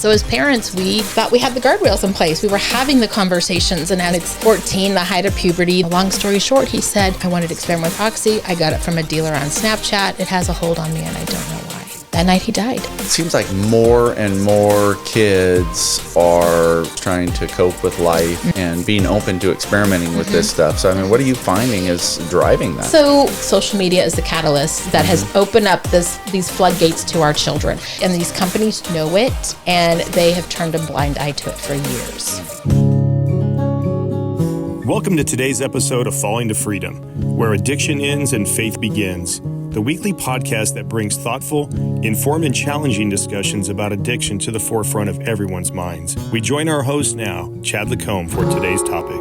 So as parents, we thought we had the guardrails in place. We were having the conversations, and at 14, the height of puberty. Long story short, he said, I wanted to experiment with Oxy. I got it from a dealer on Snapchat. It has a hold on me, and I don't know why. That night he died. It seems like more and more kids are trying to cope with life and being open to experimenting with this stuff. So, I mean, what are you finding is driving that? So social media is the catalyst that has opened up these floodgates to our children. And these companies know it, and they have turned a blind eye to it for years. Welcome to today's episode of Falling to Freedom, where addiction ends and faith begins. The weekly podcast that brings thoughtful, informed, and challenging discussions about addiction to the forefront of everyone's minds. We join our host now, Chad Lacombe, for today's topic.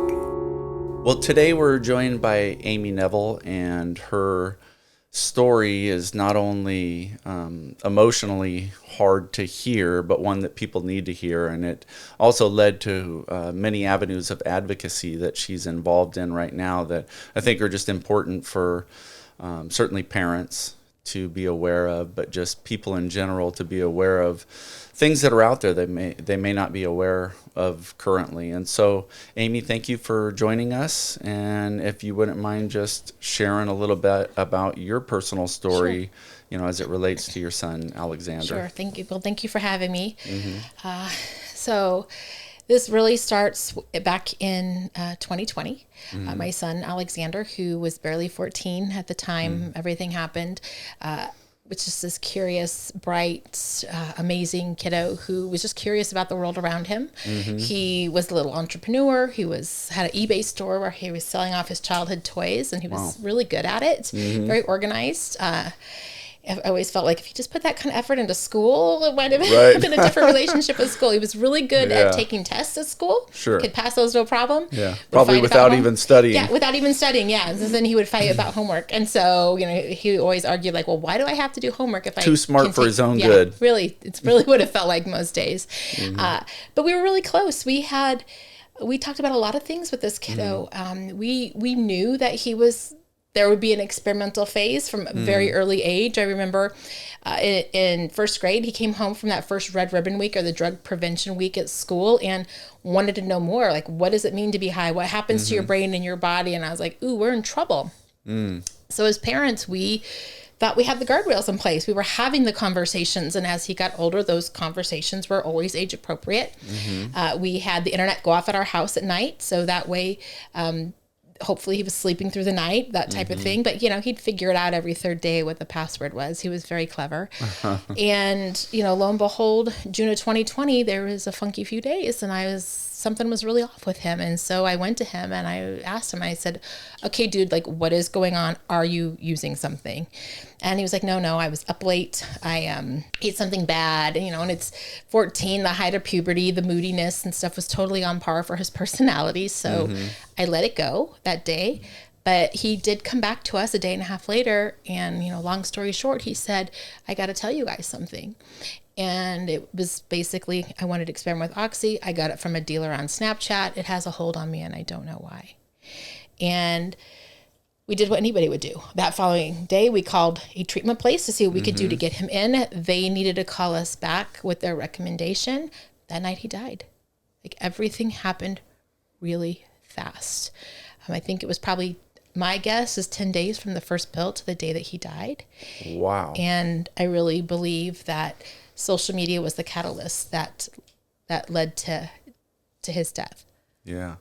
Well, today we're joined by Amy Neville, and her story is not only emotionally hard to hear, but one that people need to hear. And it also led to many avenues of advocacy that she's involved in right now that I think are just important for certainly parents to be aware of, but just people in general to be aware of things that are out there that they may not be aware of currently. And so, Amy, thank you for joining us. And if you wouldn't mind just sharing a little bit about your personal story, Sure. You know, as it relates to your son, Alexander. Sure, thank you. Well, thank you for having me. So this really starts back in 2020. My son, Alexander, who was barely 14 at the time everything happened, was just this curious, bright, amazing kiddo who was just curious about the world around him. He was a little entrepreneur. He had an eBay store where he was selling off his childhood toys, and he was really good at it, very organized. I always felt like if he just put that kind of effort into school, it might have been a different relationship with school. He was really good at taking tests at school. Sure. Could pass those no problem. Yeah. Probably without even studying. Yeah, without even studying, yeah. And then he would fight about homework. And so, he always argued like, well, why do I have to do homework if Too smart for his own good. Really, it's really what it felt like most days. But we were really close. We talked about a lot of things with this kiddo. We knew that there would be an experimental phase from a very early age. I remember in first grade, he came home from that first Red Ribbon Week or the drug prevention week at school and wanted to know more. Like, what does it mean to be high? What happens to your brain and your body? And I was like, ooh, we're in trouble. So as parents, we thought we had the guardrails in place. We were having the conversations. And as he got older, those conversations were always age appropriate. We had the internet go off at our house at night. So that way, hopefully he was sleeping through the night, that type of thing. But, he'd figure it out every third day what the password was. He was very clever. And, lo and behold, June of 2020, there was a funky few days and something was really off with him. And so I went to him and I asked him, I said, okay, dude, like, what is going on? Are you using something? And he was like, no, I was up late. I ate something bad, and it's 14, the height of puberty, the moodiness and stuff was totally on par for his personality. So I let it go that day. But he did come back to us a day and a half later. And, long story short, he said, I got to tell you guys something. And it was basically, I wanted to experiment with Oxy. I got it from a dealer on Snapchat. It has a hold on me, and I don't know why. And we did what anybody would do. That following day, we called a treatment place to see what we could do to get him in. They needed to call us back with their recommendation. That night, he died. Like, everything happened really fast. I think it was probably, my guess is 10 days from the first pill to the day that he died. Wow. And I really believe that social media was the catalyst that led to his death. Yeah.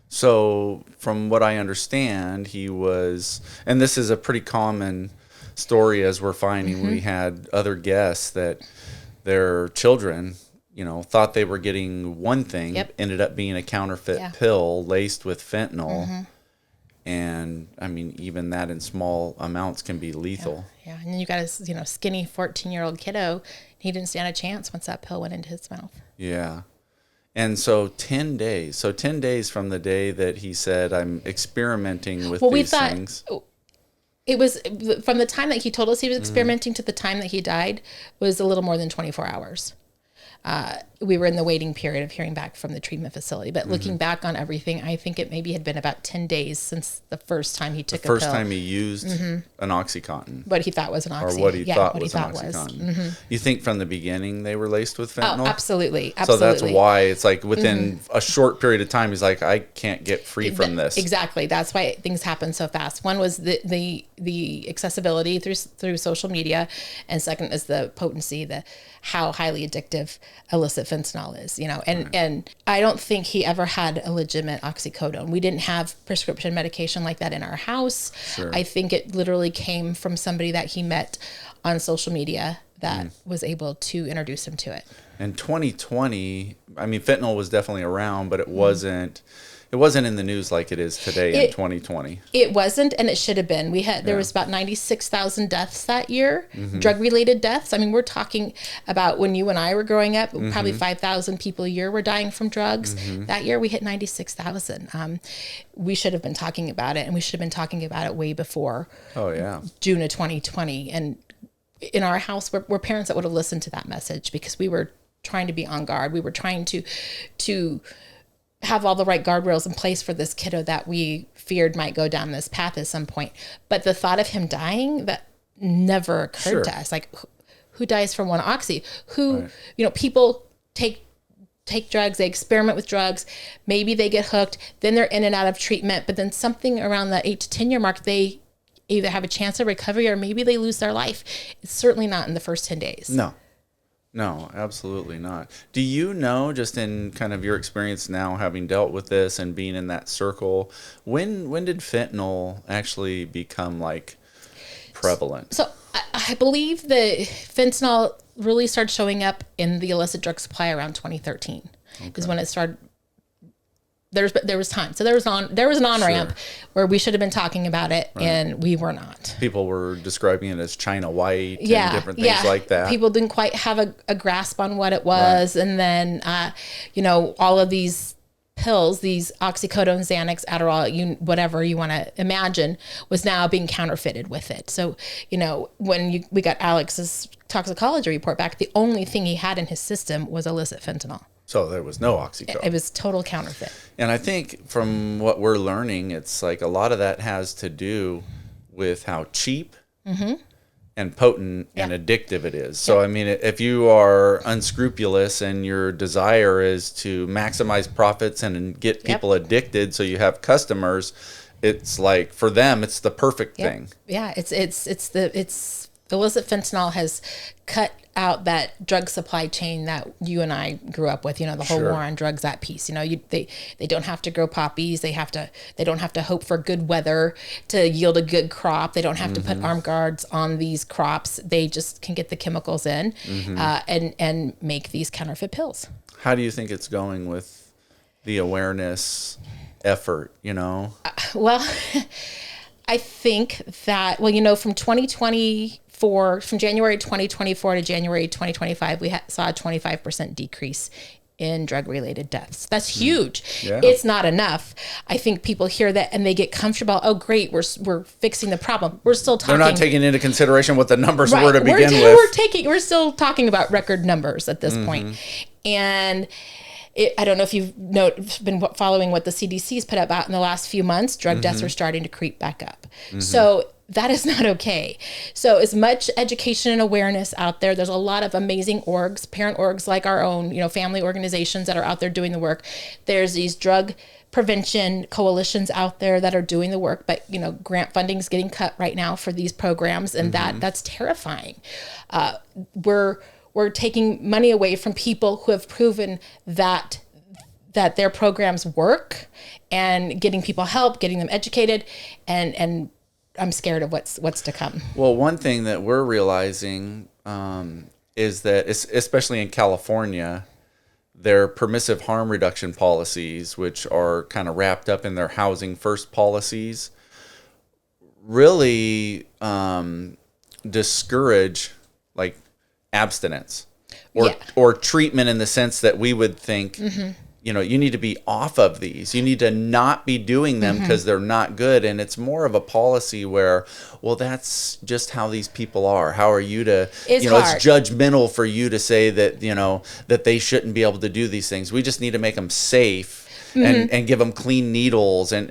So from what I understand, he was, and this is a pretty common story as we're finding, we had other guests that their children, thought they were getting one thing, ended up being a counterfeit pill laced with fentanyl. And I mean, even that in small amounts can be lethal. Yeah. And then you got a skinny 14-year-old kiddo. He didn't stand a chance once that pill went into his mouth. Yeah. And so 10 days. So 10 days from the day that he said, I'm experimenting with these things. It was from the time that he told us he was experimenting to the time that he died was a little more than 24 hours. we were in the waiting period of hearing back from the treatment facility. But looking back on everything, I think it maybe had been about 10 days since the first time he took a pill. The first time he used an OxyContin. What he thought was an Or what he thought was an OxyContin. You think from the beginning they were laced with fentanyl? Oh, absolutely. So that's why it's like within a short period of time, he's like, I can't get free from this. Exactly. That's why things happen so fast. One was the accessibility through social media, and second is the potency, how highly addictive illicit fentanyl is, and I don't think he ever had a legitimate oxycodone. We didn't have prescription medication like that in our house. Sure. I think it literally came from somebody that he met on social media that was able to introduce him to it. In 2020, I mean, fentanyl was definitely around, but it wasn't in the news like it is today in 2020. It wasn't, and it should have been. There was about 96,000 deaths that year, drug-related deaths. I mean, we're talking about when you and I were growing up, probably 5,000 people a year were dying from drugs. That year, we hit 96,000. We should have been talking about it, and we should have been talking about it way before June of 2020. And in our house, we're parents that would have listened to that message because we were trying to be on guard. We were trying to have all the right guardrails in place for this kiddo that we feared might go down this path at some point. But the thought of him dying, that never occurred to us. Like, who dies from one oxy? People take drugs, they experiment with drugs, maybe they get hooked, then they're in and out of treatment, but then something around the 8 to 10 year mark, they either have a chance of recovery or maybe they lose their life. It's certainly not in the first 10 days. No, absolutely not. Do you know, just in kind of your experience now, having dealt with this and being in that circle, when did fentanyl actually become like prevalent? So I believe the fentanyl really started showing up in the illicit drug supply around 2013. Is when it started. There was time. So there was an on-ramp where we should have been talking about it, and we were not. People were describing it as China white and different things like that. People didn't quite have a grasp on what it was. And then, all of these pills, these oxycodone, Xanax, Adderall, whatever you want to imagine, was now being counterfeited with it. So, when we got Alex's toxicology report back, the only thing he had in his system was illicit fentanyl. So there was no oxycodone. It was total counterfeit. And I think from what we're learning, it's like a lot of that has to do with how cheap and potent and addictive it is. So, I mean, if you are unscrupulous and your desire is to maximize profits and get people addicted so you have customers, it's like, for them, it's the perfect thing. Yeah, it's illicit fentanyl has cut out that drug supply chain that you and I grew up with, the whole war on drugs, that piece. They don't have to grow poppies. They don't have to hope for good weather to yield a good crop. They don't have to put armed guards on these crops. They just can get the chemicals in and make these counterfeit pills. How do you think it's going with the awareness effort, Well, I think that, from January 2024 to January 2025, we saw a 25% decrease in drug-related deaths. That's huge. Yeah. It's not enough. I think people hear that and they get comfortable. Oh, great, we're fixing the problem. We're still talking. They're not taking into consideration what the numbers were to begin with. We're still talking about record numbers at this point. And I don't know if you've been following what the CDC's put out in the last few months. Drug deaths are starting to creep back up. So that is not okay. So as much education and awareness out there, there's a lot of amazing orgs, parent orgs like our own, family organizations that are out there doing the work. There's these drug prevention coalitions out there that are doing the work, but grant funding is getting cut right now for these programs, and that's terrifying. We're taking money away from people who have proven that their programs work, and getting people help, getting them educated, and I'm scared of what's to come. Well, one thing that we're realizing is that, especially in California, their permissive harm reduction policies, which are kind of wrapped up in their housing first policies, really discourage like abstinence or treatment in the sense that we would think, you need to be off of these. You need to not be doing them because they're not good. And it's more of a policy where, well, that's just how these people are. How are you to, it's judgmental for you to say that, that they shouldn't be able to do these things. We just need to make them safe. And give them clean needles. And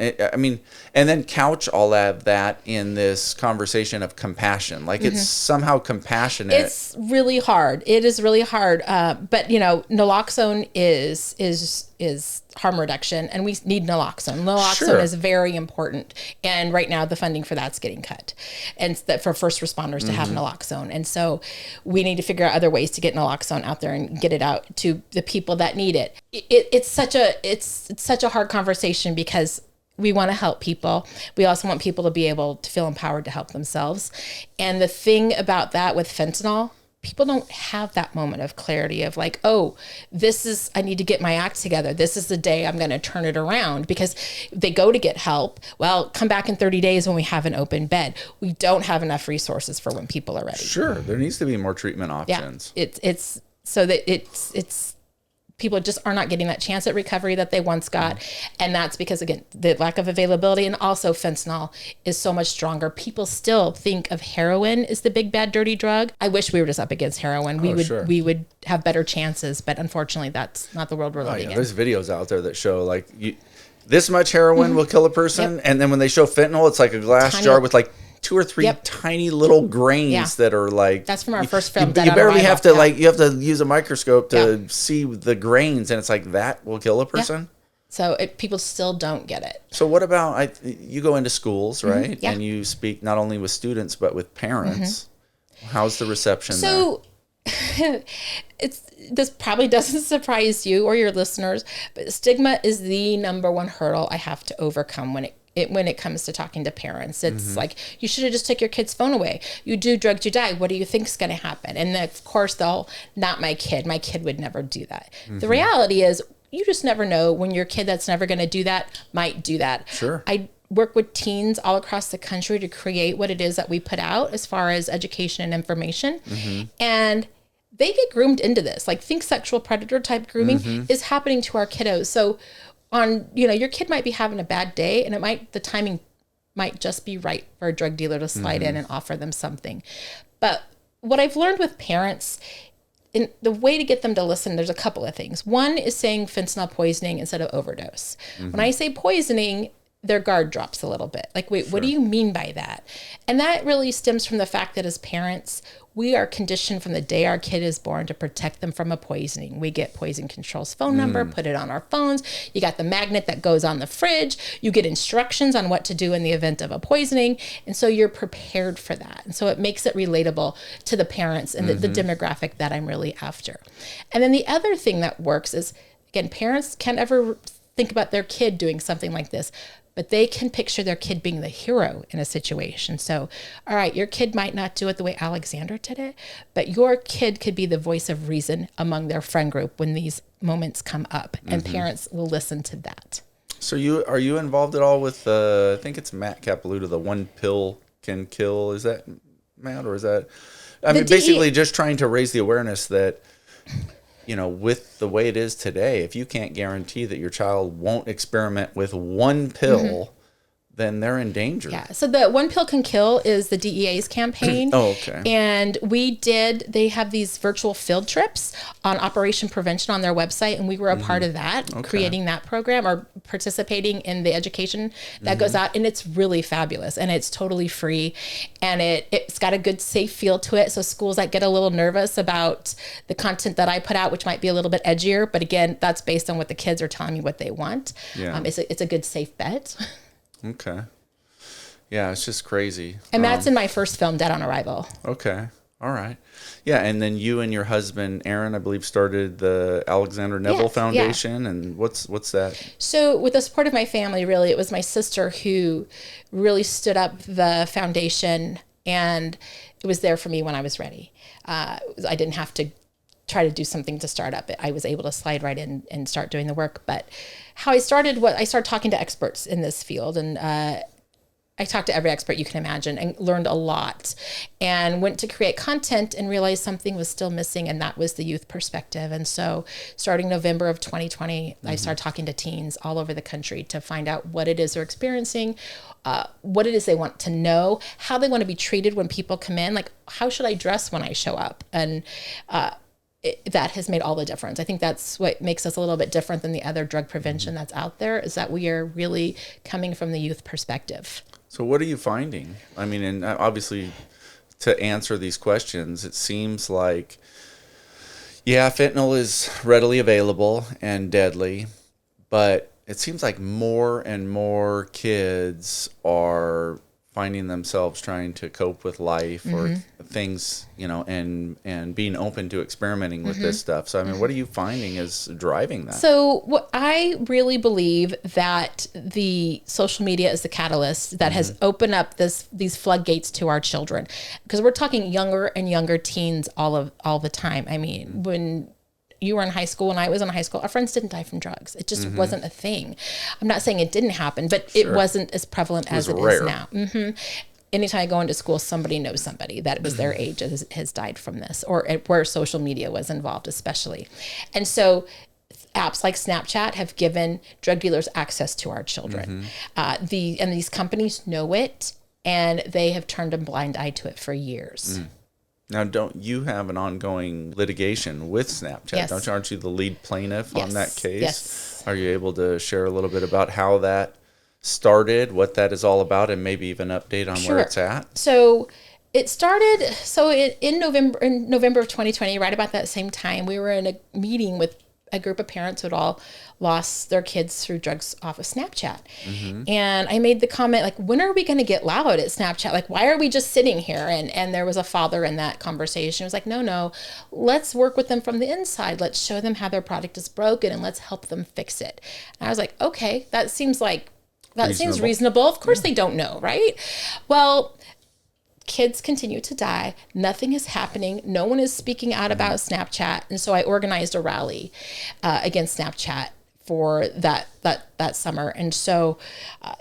then couch all of that in this conversation of compassion. Like it's somehow compassionate. It's really hard. It is really hard. But naloxone is harm reduction, and we need naloxone. Naloxone is very important. And right now the funding for that's getting cut. And that for first responders to have naloxone. And so we need to figure out other ways to get naloxone out there and get it out to the people that need it. It's such a hard conversation because we want to help people. We also want people to be able to feel empowered to help themselves. And the thing about that with fentanyl, people don't have that moment of clarity of like, oh, I need to get my act together. This is the day I'm going to turn it around, because they go to get help. Well, come back in 30 days when we have an open bed. We don't have enough resources for when people are ready. Sure. There needs to be more treatment options. Yeah. It's so that it's people just are not getting that chance at recovery that they once got. And that's because, again, the lack of availability, and also fentanyl is so much stronger. People still think of heroin as the big, bad, dirty drug. I wish we were just up against heroin. We would have better chances, but unfortunately that's not the world we're living in. There's videos out there that show like this much heroin will kill a person. Yep. And then when they show fentanyl, it's like a glass jar with like 2 or 3 tiny little grains that are like, that's from our first film. You barely have to you have to use a microscope to see the grains, and it's like that will kill a person. So people still don't get it. So what about you go into schools, right? And you speak not only with students but with parents. How's the reception there? So this probably doesn't surprise you or your listeners, but stigma is the number one hurdle I have to overcome when it comes to talking to parents. It's like, you should have just took your kid's phone away. You do drugs, you die. What do you think is going to happen? And then, of course, not my kid. My kid would never do that. The reality is, you just never know when your kid that's never going to do that might do that. Sure. I work with teens all across the country to create what it is that we put out as far as education and information. And they get groomed into this. Like, think sexual predator type grooming is happening to our kiddos. So your kid might be having a bad day, and the timing might just be right for a drug dealer to slide in and offer them something. But what I've learned with parents, in the way to get them to listen, there's a couple of things. One is saying fentanyl poisoning instead of overdose. When I say poisoning, their guard drops a little bit. Like, wait, what do you mean by that? And that really stems from the fact that as parents, we are conditioned from the day our kid is born to protect them from a poisoning. We get Poison Control's phone number, put it on our phones. You got the magnet that goes on the fridge. You get instructions on what to do in the event of a poisoning. And so you're prepared for that. And so it makes it relatable to the parents and the demographic that I'm really after. And then the other thing that works is, again, parents can't ever think about their kid doing something like this, but they can picture their kid being the hero in a situation. So, all right, your kid might not do it the way Alexander did it, but your kid could be the voice of reason among their friend group when these moments come up, and parents will listen to that. So are you involved at all with, I think it's Matt Capilouto, the one pill can kill? Is that Matt, or is that, basically just trying to raise the awareness that, with the way it is today, if you can't guarantee that your child won't experiment with one pill, then they're in danger. Yeah. So the One Pill Can Kill is the DEA's campaign. Oh, okay. And they have these virtual field trips on Operation Prevention on their website. And we were a part of that, creating that program or participating in the education that goes out. And it's really fabulous. And it's totally free. And it's got a good, safe feel to it. So schools that get a little nervous about the content that I put out, which might be a little bit edgier, but again, that's based on what the kids are telling me what they want. Yeah. It's a good, safe bet. Okay. Yeah, it's just crazy. And that's in my first film, Dead on Arrival. Okay. All right. Yeah, and then you and your husband, Aaron, I believe, started the Alexander Neville Foundation. Yeah. And what's that? So with the support of my family, really, it was my sister who really stood up the foundation, and it was there for me when I was ready. I didn't have to try to do something to start up. I was able to slide right in and start doing the work. But how I started talking to experts in this field, and I talked to every expert you can imagine and learned a lot, and went to create content and realized something was still missing, and that was the youth perspective. And so starting November of 2020, I started talking to teens all over the country to find out what it is they're experiencing, what it is they want to know, how they want to be treated when people come in, like how should I dress when I show up? And that has made all the difference. I think that's what makes us a little bit different than the other drug prevention that's out there, is that we are really coming from the youth perspective. So what are you finding? I mean, and obviously to answer these questions, it seems like, yeah, fentanyl is readily available and deadly, but it seems like more and more kids are finding themselves trying to cope with life or things, you know, and being open to experimenting with this stuff. So, I mean, what are you finding is driving that? So what I really believe that the social media is the catalyst that has opened up these floodgates to our children, because we're talking younger and younger teens all the time. I mean, when you were in high school, when I was in high school, our friends didn't die from drugs. It just wasn't a thing. I'm not saying it didn't happen, but it wasn't as prevalent as it is now. Anytime I go into school, somebody knows somebody that was their age has died from this, or where social media was involved, especially. And so apps like Snapchat have given drug dealers access to our children. And these companies know it, and they have turned a blind eye to it for years. Now, don't you have an ongoing litigation with Snapchat? Yes. Aren't you the lead plaintiff on that case? Yes. Are you able to share a little bit about how that started, what that is all about, and maybe even update on where it's at? So it started, in November of 2020, right about that same time, we were in a meeting with a group of parents who had all lost their kids through drugs off of Snapchat. And I made the comment, like, when are we going to get loud at Snapchat? Like, why are we just sitting here? And there was a father in that conversation. It was like, no, let's work with them from the inside. Let's show them how their product is broken, and let's help them fix it. And I was like, okay, that seems reasonable. Of course they don't know, right? Well, kids continue to die. Nothing is happening. No one is speaking out about Snapchat. And so I organized a rally against Snapchat for that summer. And so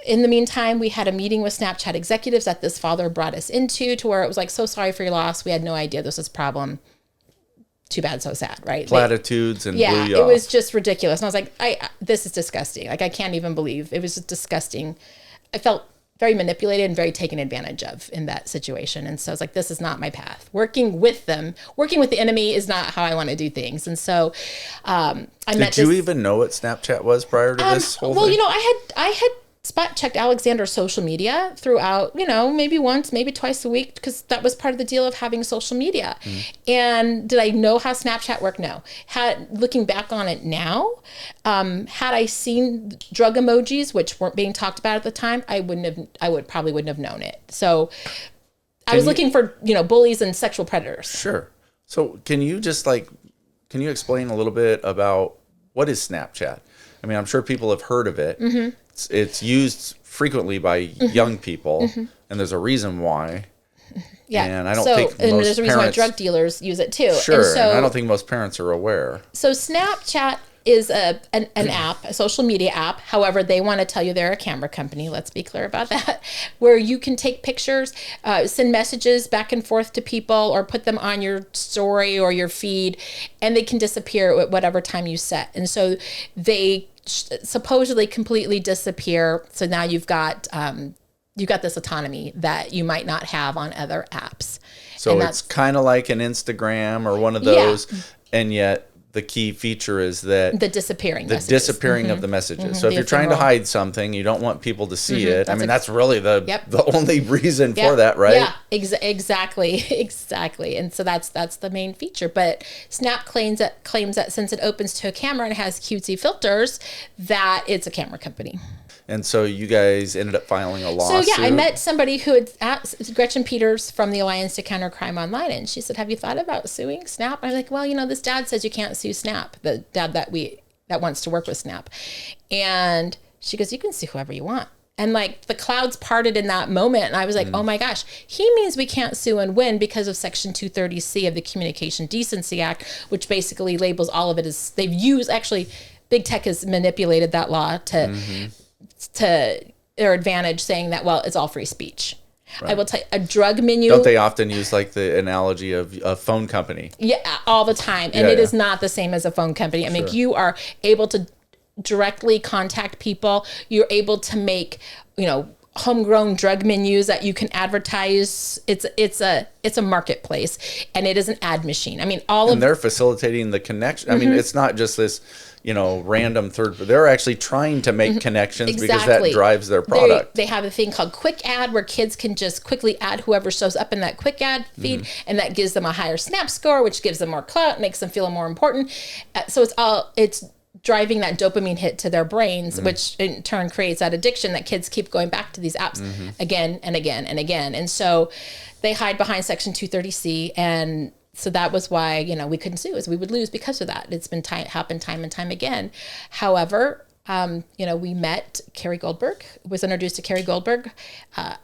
in the meantime, we had a meeting with Snapchat executives that this father brought us into, to where it was like, so sorry for your loss. We had no idea this was a problem. Too bad, so sad, right? Platitudes and blew you it off. was just ridiculous. And I was like, this is disgusting. Like, I can't even believe it was just disgusting. I felt very manipulated and very taken advantage of in that situation. And so I was like, this is not my path. Working with the enemy is not how I want to do things. And so Did you even know what Snapchat was prior to this whole thing? Well, you know, I had spot checked Alexander's social media throughout, you know, maybe once, maybe twice a week, because that was part of the deal of having social media. And did I know how Snapchat worked? No. Looking back on it now, had I seen drug emojis, which weren't being talked about at the time, I probably wouldn't have known it. So I was looking for, you know, bullies and sexual predators. Sure. So can you explain a little bit about what is Snapchat? I mean, I'm sure people have heard of it. It's used frequently by young people, and there's a reason why. Yeah. And I don't think most parents... there's a reason why drug dealers use it too. Sure, and I don't think most parents are aware. So Snapchat is an app, a social media app. However, they want to tell you they're a camera company. Let's be clear about that. Where you can take pictures, send messages back and forth to people, or put them on your story or your feed, and they can disappear at whatever time you set. And so they supposedly completely disappear. So now you've got this autonomy that you might not have on other apps. So it's kind of like an Instagram or one of those, and yet the key feature is that the disappearing of the messages. So if you're trying to hide something, you don't want people to see it. I mean, that's really the only reason for that, right? Yeah, exactly. And so that's the main feature. But Snap claims that since it opens to a camera and has cutesy filters, that it's a camera company. And so you guys ended up filing a lawsuit. So I met somebody who had asked, Gretchen Peters from the Alliance to Counter Crime Online, and she said, have you thought about suing Snap? I'm like, well, you know, this dad says you can't sue Snap, the dad that wants to work with Snap. And she goes, you can sue whoever you want. And like the clouds parted in that moment. And I was like, oh my gosh, he means we can't sue and win because of Section 230C of the Communication Decency Act, which basically labels all of it as big tech has manipulated that law to their advantage saying that, well, it's all free speech. Right. I will tell you, a drug menu. Don't they often use like the analogy of a phone company? Yeah, all the time. And it is not the same as a phone company. I mean, you are able to directly contact people. You're able to make, homegrown drug menus that you can advertise. It's a marketplace, and it is an ad machine. I mean, they're facilitating the connection. I mean, it's not just this, random they're actually trying to make connections because that drives their product. They have a thing called quick ad where kids can just quickly add whoever shows up in that quick ad feed, and that gives them a higher snap score, which gives them more clout, makes them feel more important. So it's driving that dopamine hit to their brains, which in turn creates that addiction that kids keep going back to these apps again and again and again. And so they hide behind Section 230C. And so that was why, we couldn't sue, as we would lose because of that. It's been happened time and time again. However, we met Carrie Goldberg, was introduced to Carrie Goldberg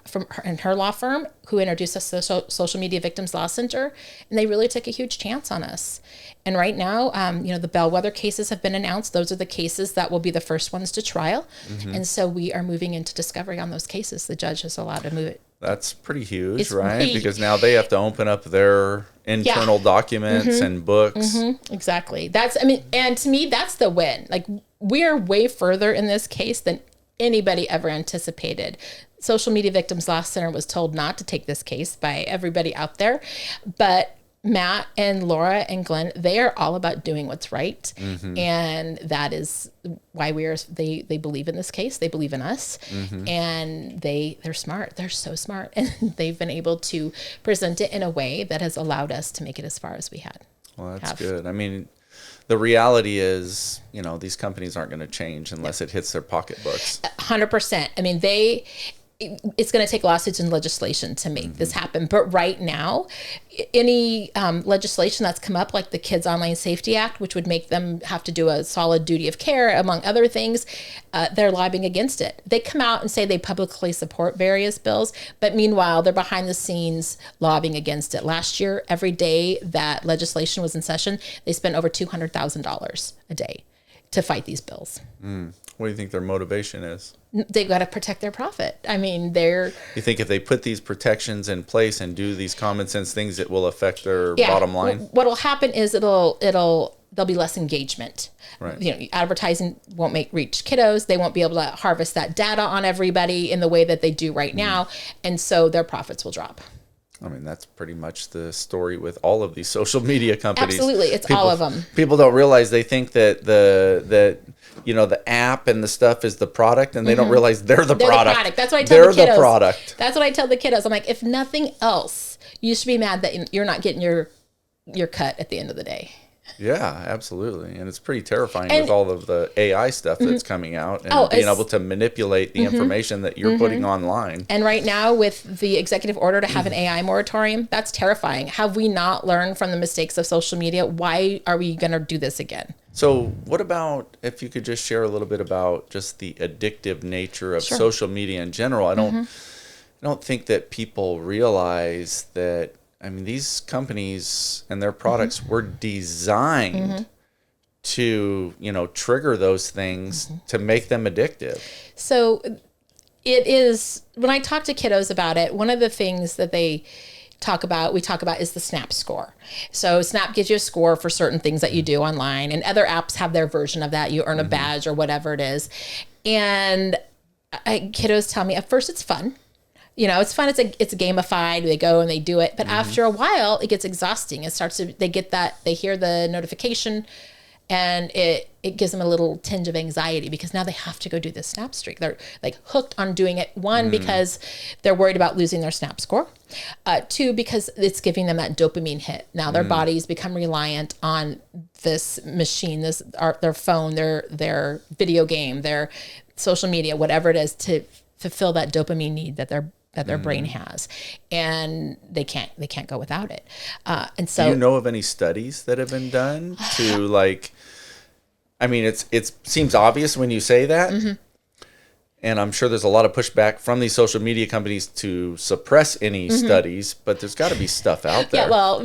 from her law firm, who introduced us to the Social Media Victims Law Center, and they really took a huge chance on us. And right now, the bellwether cases have been announced. Those are the cases that will be the first ones to trial. And so we are moving into discovery on those cases. The judge is allowed to move it. That's pretty huge, right? Because now they have to open up their internal documents and books. Exactly. And to me, that's the win. Like, we're way further in this case than anybody ever anticipated. Social Media Victims Law Center was told not to take this case by everybody out there, but Matt and Laura and Glenn, they are all about doing what's right. And that is why they believe in this case. They believe in us, and they're smart. They're so smart. And they've been able to present it in a way that has allowed us to make it as far as we had. Well, that's good. I mean, the reality is, these companies aren't going to change unless it hits their pocketbooks. 100%. I mean, it's going to take lawsuits and legislation to make this happen. But right now, any legislation that's come up, like the Kids Online Safety Act, which would make them have to do a solid duty of care, among other things, they're lobbying against it. They come out and say they publicly support various bills, but meanwhile, they're behind the scenes lobbying against it. Last year, every day that legislation was in session, they spent over $200,000 a day to fight these bills. What do you think their motivation is? They got to protect their profit. I mean, You think if they put these protections in place and do these common sense things, it will affect their bottom line? What will happen is there'll be less engagement. Right. Advertising won't reach kiddos. They won't be able to harvest that data on everybody in the way that they do right now, and so their profits will drop. I mean, that's pretty much the story with all of these social media companies. Absolutely. It's all of them. People don't realize, they think that the app and the stuff is the product, and they don't realize they're the product. That's what I tell the kiddos. They're the product. That's what I tell the kiddos. I'm like, if nothing else, you should be mad that you're not getting your cut at the end of the day. Yeah, absolutely. And it's pretty terrifying with all of the AI stuff that's coming out and being able to manipulate the information that you're putting online. And right now, with the executive order to have an AI moratorium, that's terrifying. Have we not learned from the mistakes of social media? Why are we going to do this again? So what about, if you could just share a little bit about just the addictive nature of social media in general? I don't think that people realize that, I mean, these companies and their products were designed to, trigger those things to make them addictive. So it is, when I talk to kiddos about it, one of the things that we talk about is the SNAP score. So SNAP gives you a score for certain things that you do online, and other apps have their version of that. You earn a badge or whatever it is. And kiddos tell me at first it's fun. It's fun. It's gamified. They go and they do it. But after a while, it gets exhausting. They hear the notification, and it gives them a little tinge of anxiety because now they have to go do this SNAP streak. They're like hooked on doing it. One, because they're worried about losing their SNAP score. Two, because it's giving them that dopamine hit. Now their bodies become reliant on this machine, their phone, their video game, their social media, whatever it is, to fulfill that dopamine need that their brain has, and they can't go without it. And so, do you know of any studies that have been done to it seems obvious when you say that, and I'm sure there's a lot of pushback from these social media companies to suppress any studies, but there's got to be stuff out there. Yeah, well,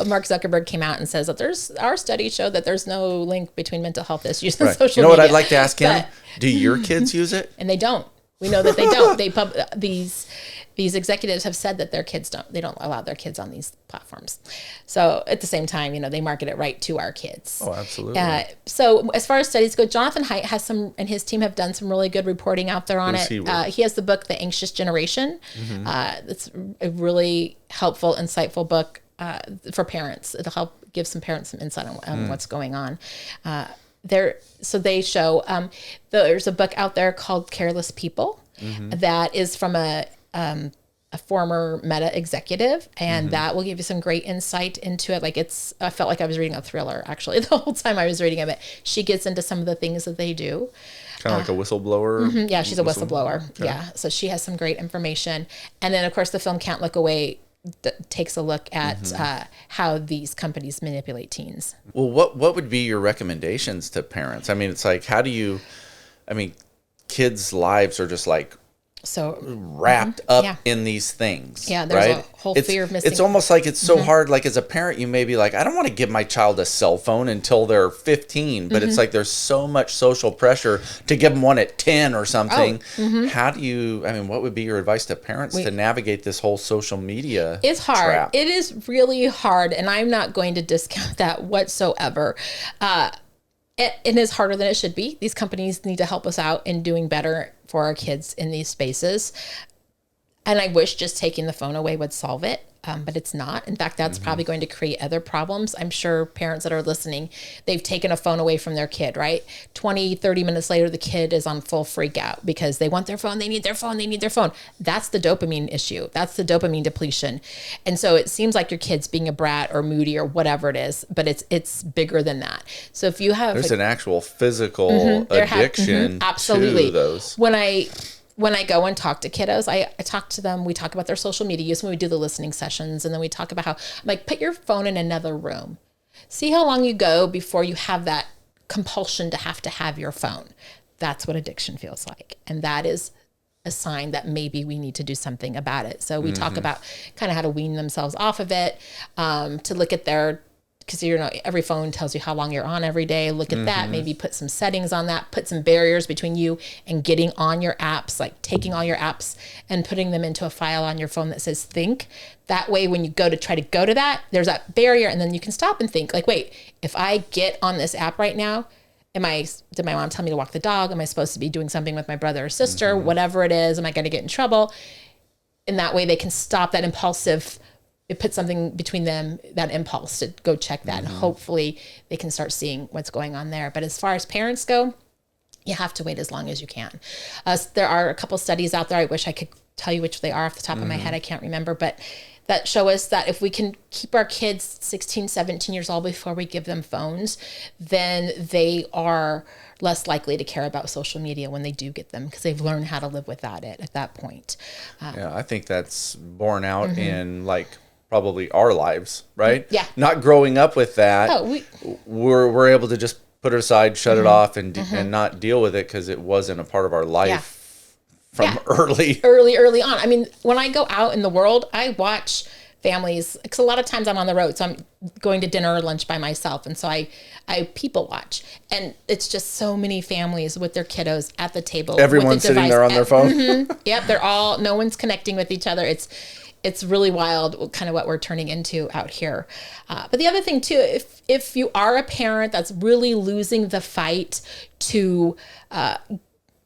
Mark Zuckerberg came out and says that our studies show that there's no link between mental health issues and social media. You know what I'd like to ask him? Do your kids use it? And they don't. We know that they don't. These executives have said that their kids don't allow their kids on these platforms. So at the same time, they market it right to our kids. Oh, absolutely. So as far as studies go, Jonathan Haidt has and his team have done some really good reporting out there on it. He has the book, The Anxious Generation. It's a really helpful, insightful book for parents. It'll help give some parents some insight on what's going on. So they show, there's a book out there called Careless People that is from a former Meta executive, and that will give you some great insight into it. Like I felt like I was reading a thriller actually the whole time I was reading it. She gets into some of the things that they do. Kind of like a whistleblower. Yeah, she's a whistleblower. Okay. Yeah, so she has some great information. And then of course the film Can't Look Away takes a look at how these companies manipulate teens. Well, what would be your recommendations to parents? I mean, it's like, kids' lives are just like wrapped up in these things. Yeah, there's a whole fear of missing. It's almost like it's so hard. Like as a parent, you may be like, I don't want to give my child a cell phone until they're 15, but it's like there's so much social pressure to give them one at 10 or something. How do you? What would be your advice to parents to navigate this whole social media? It's hard. Trap? It is really hard, and I'm not going to discount that whatsoever. It is harder than it should be. These companies need to help us out in doing better for our kids in these spaces. And I wish just taking the phone away would solve it, but it's not. In fact, that's probably going to create other problems. I'm sure parents that are listening, they've taken a phone away from their kid, right? 20, 30 minutes later, the kid is on full freak out because they want their phone, they need their phone, they need their phone. That's the dopamine issue. That's the dopamine depletion. And so it seems like your kid's being a brat or moody or whatever it is, but it's bigger than that. So if you have... There's an actual physical addiction absolutely. to those. When I go and talk to kiddos, I talk to them, we talk about their social media use when we do the listening sessions, and then we talk about how, I'm like, put your phone in another room. See how long you go before you have that compulsion to have your phone. That's what addiction feels like. And that is a sign that maybe we need to do something about it. So we talk about kind of how to wean themselves off of it, to look at because every phone tells you how long you're on every day. Look at that. Maybe put some settings on that. Put some barriers between you and getting on your apps, like taking all your apps and putting them into a file on your phone that says think. That way, when you go to try to go to that, there's that barrier, and then you can stop and think like, wait, if I get on this app right now, did my mom tell me to walk the dog? Am I supposed to be doing something with my brother or sister? Whatever it is, am I going to get in trouble? And that way they can stop that impulsive. It puts something between them, that impulse to go check that. And hopefully they can start seeing what's going on there. But as far as parents go, you have to wait as long as you can. There are a couple studies out there. I wish I could tell you which they are off the top of my head. I can't remember, but that show us that if we can keep our kids 16, 17 years old before we give them phones, then they are less likely to care about social media when they do get them, because they've learned how to live without it at that point. I think that's borne out in probably our lives, right? Yeah. Not growing up with that, we're able to just put it aside, shut it off, and not deal with it because it wasn't a part of our life from early on. I mean, when I go out in the world, I watch families, because a lot of times I'm on the road, so I'm going to dinner or lunch by myself, and so I people watch, and it's just so many families with their kiddos at the table. Everyone's sitting there on their phone. Yep, no one's connecting with each other. It's really wild, kind of what we're turning into out here. But the other thing too, if you are a parent that's really losing the fight to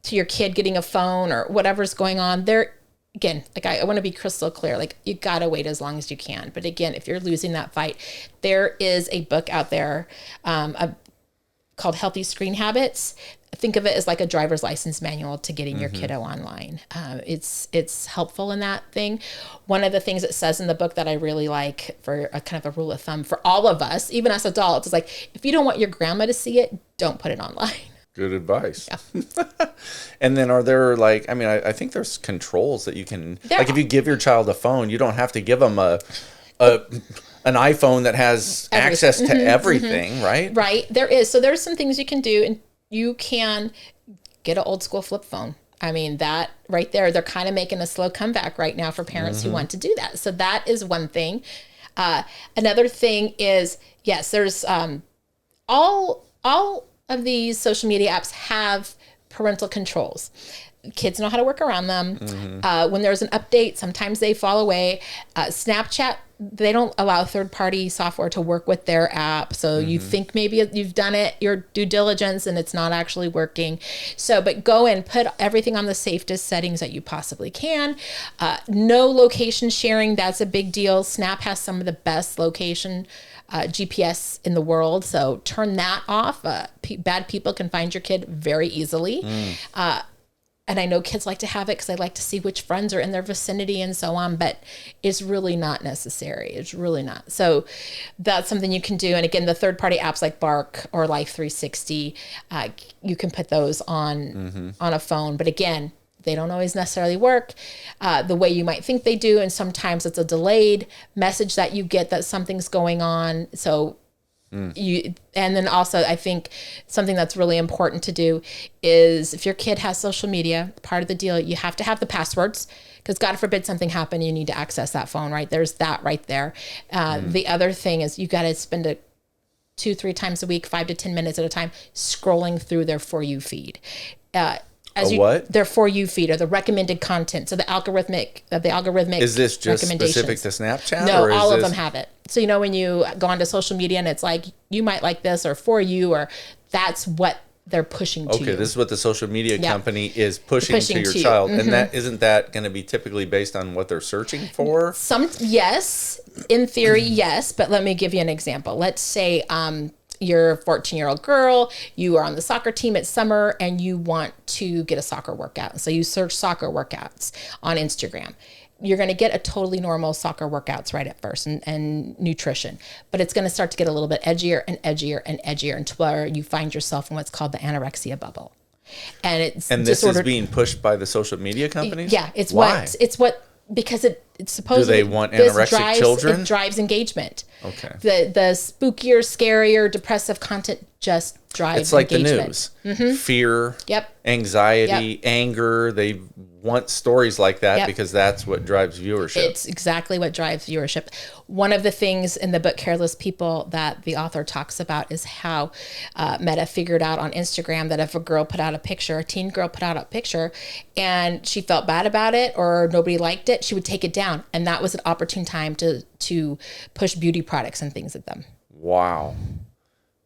your kid getting a phone or whatever's going on, there again, like I want to be crystal clear, like you gotta wait as long as you can. But again, if you're losing that fight, there is a book out there called Healthy Screen Habits. Think of it as like a driver's license manual to getting your kiddo online. It's helpful in that thing. One of the things it says in the book that I really like, for a kind of a rule of thumb for all of us, even as adults, is like, if you don't want your grandma to see it, don't put it online. Good advice. Yeah. And then are there I think there's controls that you can, if you give your child a phone, you don't have to give them an iPhone that has access to everything, right? Right. There is. So there's some things you can do, and you can get an old school flip phone. I mean, that right there, they're kind of making a slow comeback right now for parents who want to do that. So that is one thing. Another thing is, yes, there's all of these social media apps have parental controls. Kids know how to work around them. When there's an update, sometimes they fall away. Snapchat, they don't allow third-party software to work with their app. So you think maybe you've done it, your due diligence, and it's not actually working. So, but go and put everything on the safest settings that you possibly can. No location sharing, that's a big deal. Snap has some of the best location GPS in the world. So turn that off. Bad people can find your kid very easily. And I know kids like to have it because they like to see which friends are in their vicinity and so on, but it's really not necessary. It's really not. So that's something you can do. And again, the third-party apps like Bark or Life 360, you can put those on a phone. But again, they don't always necessarily work the way you might think they do. And sometimes it's a delayed message that you get that something's going on. So and then also I think something that's really important to do is if your kid has social media, part of the deal, you have to have the passwords because God forbid something happen, you need to access that phone, right? There's that right there. The other thing is you got to spend 2-3 times a week, 5 to 10 minutes at a time, scrolling through their For You feed. Their For You feed or the recommended content. So the algorithmic is this just specific to Snapchat? No, or all of them have it. So when you go onto social media and it's like you might like this or For You, or that's what they're pushing to you. Okay, this is what the social media company is pushing to your child, and that isn't that going to be typically based on what they're searching for? Yes, in theory, yes. But let me give you an example. Let's say you're a 14-year-old girl, you are on the soccer team, it's summer, and you want to get a soccer workout. So you search soccer workouts on Instagram. You're going to get a totally normal soccer workouts right at first and nutrition, but it's going to start to get a little bit edgier and edgier and edgier until where you find yourself in what's called the anorexia bubble. And this is being pushed by the social media companies? Yeah, because it's supposedly. Do they want anorexic children? It drives engagement. Okay. The spookier, scarier, depressive content just drives engagement. It's like the news. Fear, anxiety, anger. They want stories like that because that's what drives viewership. It's exactly what drives viewership. One of the things in the book Careless People that the author talks about is how Meta figured out on Instagram that if a teen girl put out a picture and she felt bad about it or nobody liked it, she would take it down. And that was an opportune time to push beauty products and things at them. Wow.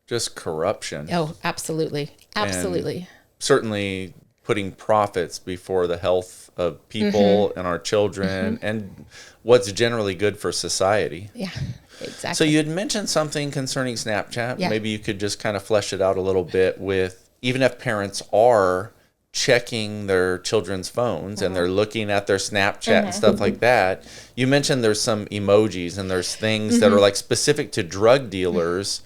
Just corruption. Oh, absolutely. Absolutely. And certainly putting profits before the health of people and our children and what's generally good for society. Yeah, exactly. So you had mentioned something concerning Snapchat. Yeah. Maybe you could just kind of flesh it out a little bit with, even if parents are checking their children's phones and they're looking at their Snapchat and stuff like that. You mentioned there's some emojis and there's things that are like specific to drug dealers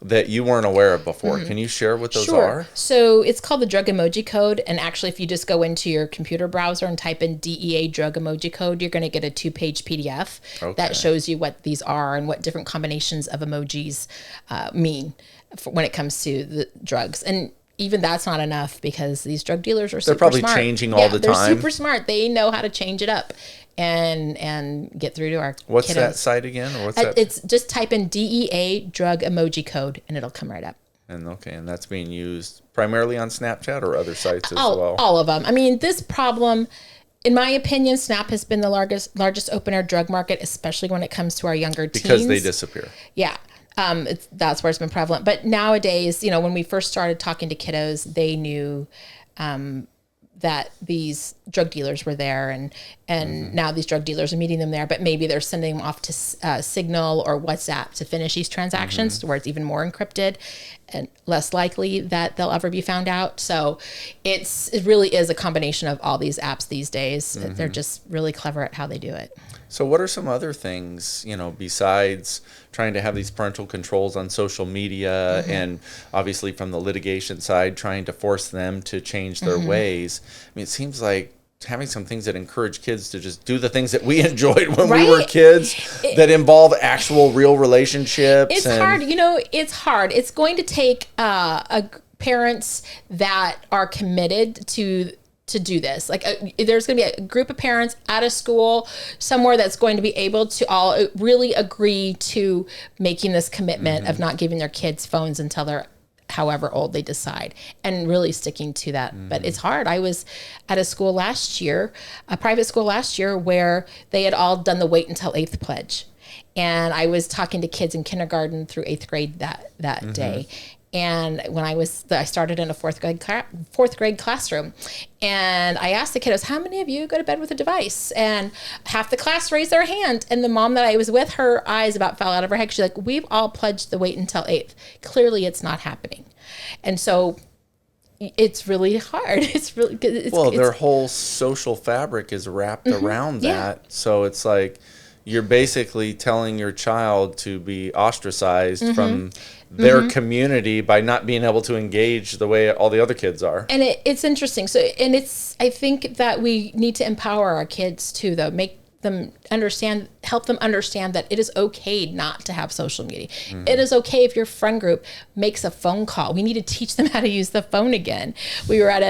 that you weren't aware of before. Can you share what those are? So it's called the Drug Emoji Code. And actually, if you just go into your computer browser and type in DEA Drug Emoji Code, you're going to get a 2-page PDF that shows you what these are and what different combinations of emojis mean when it comes to the drugs. And even that's not enough because these drug dealers are super smart. They're probably changing all the time. They're super smart. They know how to change it up and get through to our What's kiddos. That site again? Or what's that? It's just type in DEA Drug Emoji Code and it'll come right up. And that's being used primarily on Snapchat or other sites as well? All of them. I mean, this problem, in my opinion, Snap has been the largest open air drug market, especially when it comes to our younger teens. Because they disappear. Yeah. That's where it's been prevalent. But nowadays, when we first started talking to kiddos, they knew that these drug dealers were there, and now these drug dealers are meeting them there, but maybe they're sending them off to Signal or WhatsApp to finish these transactions to where it's even more encrypted and less likely that they'll ever be found out. So it really is a combination of all these apps these days. They're just really clever at how they do it. So what are some other things, besides trying to have these parental controls on social media and obviously from the litigation side, trying to force them to change their ways? I mean, it seems like having some things that encourage kids to just do the things that we enjoyed when we were kids that involve actual real relationships. It's hard. It's hard. It's going to take parents that are committed to do this. Like there's going to be a group of parents at a school somewhere that's going to be able to all really agree to making this commitment of not giving their kids phones until they're however old they decide, and really sticking to that. But it's hard. I was at a school last year, a private school last year, where they had all done the wait until 8th pledge. And I was talking to kids in kindergarten through 8th grade that day. And when I started in a fourth grade classroom, and I asked the kiddos, how many of you go to bed with a device? And half the class raised their hand. And the mom that I was with, her eyes about fell out of her head. She's like, we've all pledged the wait until 8th. Clearly it's not happening. And so it's really hard. Their whole social fabric is wrapped around that. So it's like, you're basically telling your child to be ostracized from their community by not being able to engage the way all the other kids are. And it's interesting. I think that we need to empower our kids too, though, help them understand that it is okay not to have social media. It is okay if your friend group makes a phone call. We need to teach them how to use the phone again. We were at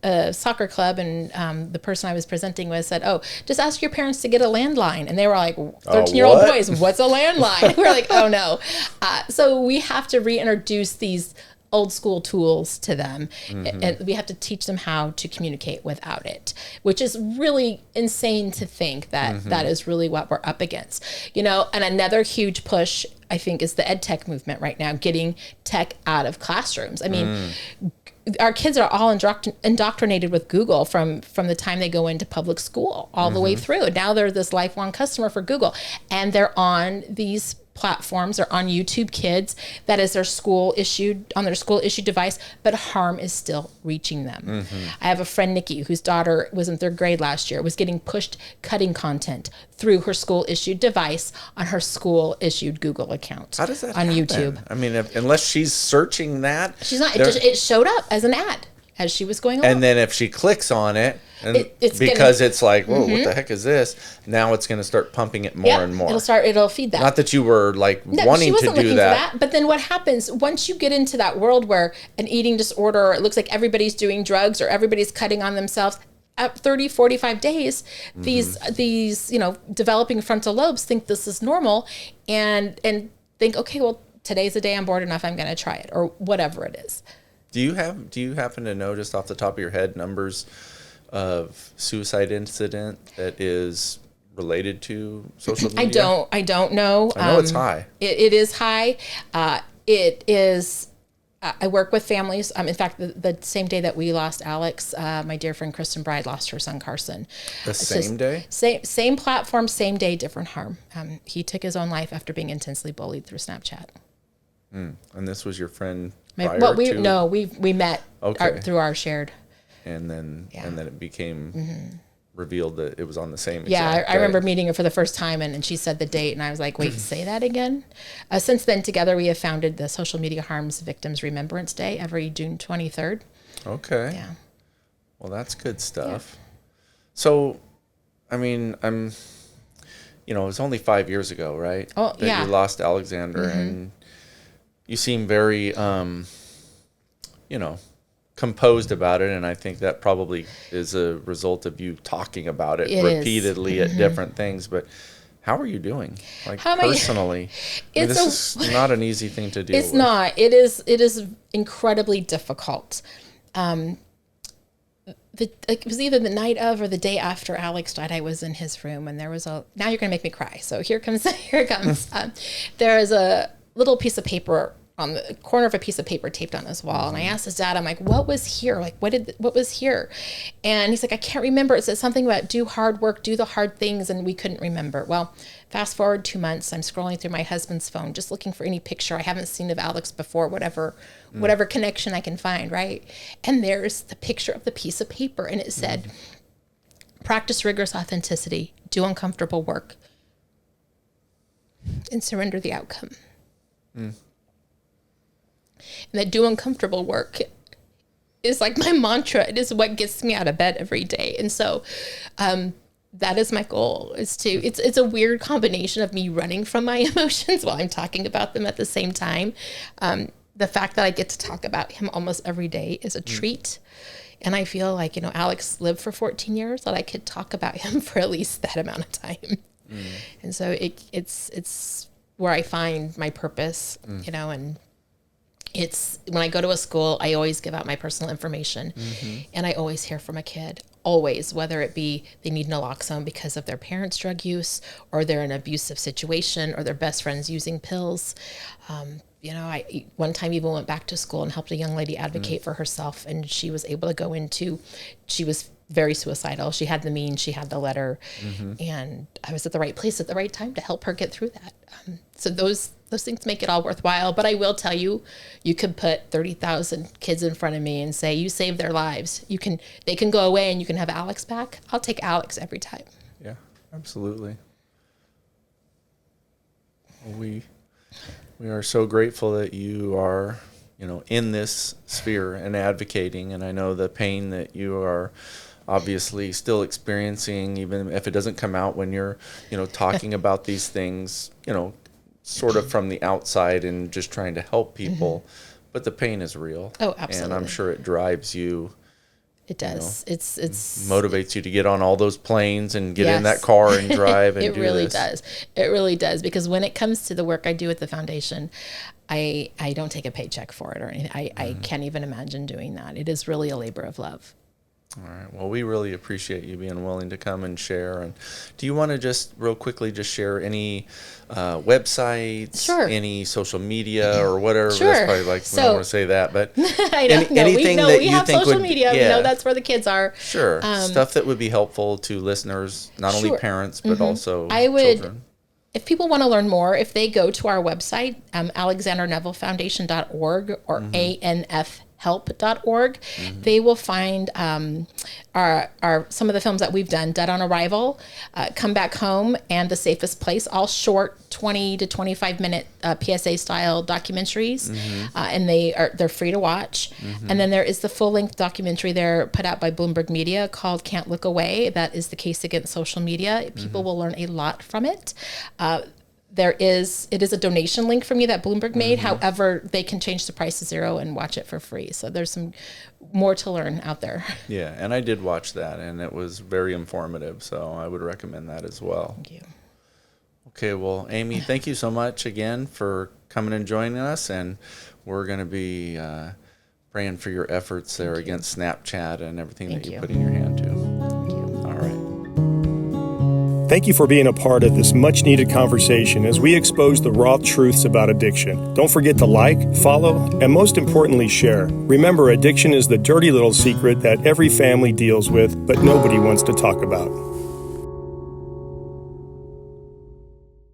a soccer club, and the person I was presenting with said, oh, just ask your parents to get a landline. And they were like, 13-year-old boys, what's a landline? We were like, oh no. So we have to reintroduce these old school tools to them, and we have to teach them how to communicate without it, which is really insane to think that that is really what we're up against, and another huge push, I think, is the ed tech movement right now, getting tech out of classrooms. I mean, our kids are all indoctrinated with Google from the time they go into public school all the way through. Now they're this lifelong customer for Google, and they're on these platforms, or on YouTube Kids, that is their school issued device, but harm is still reaching them. I have a friend, Nikki, whose daughter was in 3rd grade last year, was getting pushed cutting content through her school issued device on her school issued Google account. How does that on happen? YouTube? I mean, unless she's searching that, she's not. It showed up as an ad as she was going along. And then if she clicks on it, it's like, whoa, what the heck is this? Now it's going to start pumping it more and more. It'll feed that. Not that you were wanting to do that. But then what happens once you get into that world where an eating disorder, or it looks like everybody's doing drugs, or everybody's cutting on themselves, at 30, 45 days, these developing frontal lobes think this is normal, and think, okay, well, today's the day I'm bored enough, I'm going to try it, or whatever it is. Do you happen to know, just off the top of your head, numbers of suicide incident that is related to social media? I don't know. I know it's high. It is high. It is. I work with families. In fact, the same day that we lost Alex, my dear friend Kristen Bride lost her son Carson. Same day? Same platform, same day, different harm. He took his own life after being intensely bullied through Snapchat. And this was your friend we met through our shared. And then it became revealed that it was on the same I remember meeting her for the first time, and she said the date, and I was like, wait, say that again? Since then, together we have founded the Social Media Harms Victims Remembrance Day every June 23rd. Okay. Yeah. Well, that's good stuff. Yeah. So, I mean, it was only 5 years ago, right? Oh, that you lost Alexander, and you seem very, composed about it, and I think that probably is a result of you talking about it repeatedly at different things. But how are you doing, personally? This is not an easy thing to deal with. It's not. It is incredibly difficult. It was either the night of or the day after Alex died. I was in his room, and there was now you're gonna make me cry. So here it comes. There is a little piece of paper on the corner of a piece of paper taped on his wall. And I asked his dad, I'm like, what was here? What was here? And he's like, I can't remember. It said something about do hard work, do the hard things. And we couldn't remember. Well, fast forward 2 months, I'm scrolling through my husband's phone, just looking for any picture I haven't seen of Alex before, whatever connection I can find. Right. And there's the picture of the piece of paper. And it said, practice rigorous authenticity, do uncomfortable work, and surrender the outcome. And that do uncomfortable work is like my mantra. It is what gets me out of bed every day. And so that is my goal, it's a weird combination of me running from my emotions while I'm talking about them at the same time. The fact that I get to talk about him almost every day is a treat. And I feel like, Alex lived for 14 years, that I could talk about him for at least that amount of time. And so it's where I find my purpose, and It's when I go to a school, I always give out my personal information, and I always hear from a kid, always, whether it be they need naloxone because of their parents' drug use, or they're in an abusive situation, or their best friend's using pills. I one time even went back to school and helped a young lady advocate for herself, and she was able to go into, she was very suicidal. She had the means, she had the letter, and I was at the right place at the right time to help her get through that. So those things make it all worthwhile. But I will tell you, you could put 30,000 kids in front of me and say, you saved their lives. They can go away and you can have Alex back. I'll take Alex every time. Yeah, absolutely. We are so grateful that you are, in this sphere and advocating. And I know the pain that you are obviously still experiencing, even if it doesn't come out when you're, talking about these things, sort of from the outside and just trying to help people. But the pain is real. Oh, absolutely. And I'm sure it drives you. It does. It's motivates you to get on all those planes and get in that car and drive and it do really this. does. It really does, because when it comes to the work I do at the foundation, I don't take a paycheck for it or anything. I can't even imagine doing that. It is really a labor of love. All right. Well, we really appreciate you being willing to come and share. And do you want to just real quickly just share any websites, Sure. any social media or whatever? Sure. That's probably like, we don't want to say that, but I know. anything that we you have think social would, media. We know that's where the kids are. Sure. Stuff that would be helpful to listeners, not only Sure. parents, but also I would, children. if people want to learn more, if they go to our website, alexandernevillefoundation.org or anfhelp.org, they will find our some of the films that we've done: Dead on Arrival, Come Back Home, and The Safest Place, all short 20 to 25 minute PSA style documentaries, and they're free to watch. And then there is the full length documentary there put out by Bloomberg Media called Can't Look Away. That is the case against social media. People will learn a lot from it. It is a donation link from you that Bloomberg made. However, they can change the price to $0 and watch it for free. So there's some more to learn out there. Yeah, and I did watch that, and it was very informative. So I would recommend that as well. Thank you. Okay, well, Amy, thank you so much again for coming and joining us. And we're going to be praying for your efforts there against Snapchat and everything that you put in your hand to. All right. Thank you for being a part of this much-needed conversation as we expose the raw truths about addiction. Don't forget to like, follow, and most importantly, share. Remember, addiction is the dirty little secret that every family deals with, but nobody wants to talk about.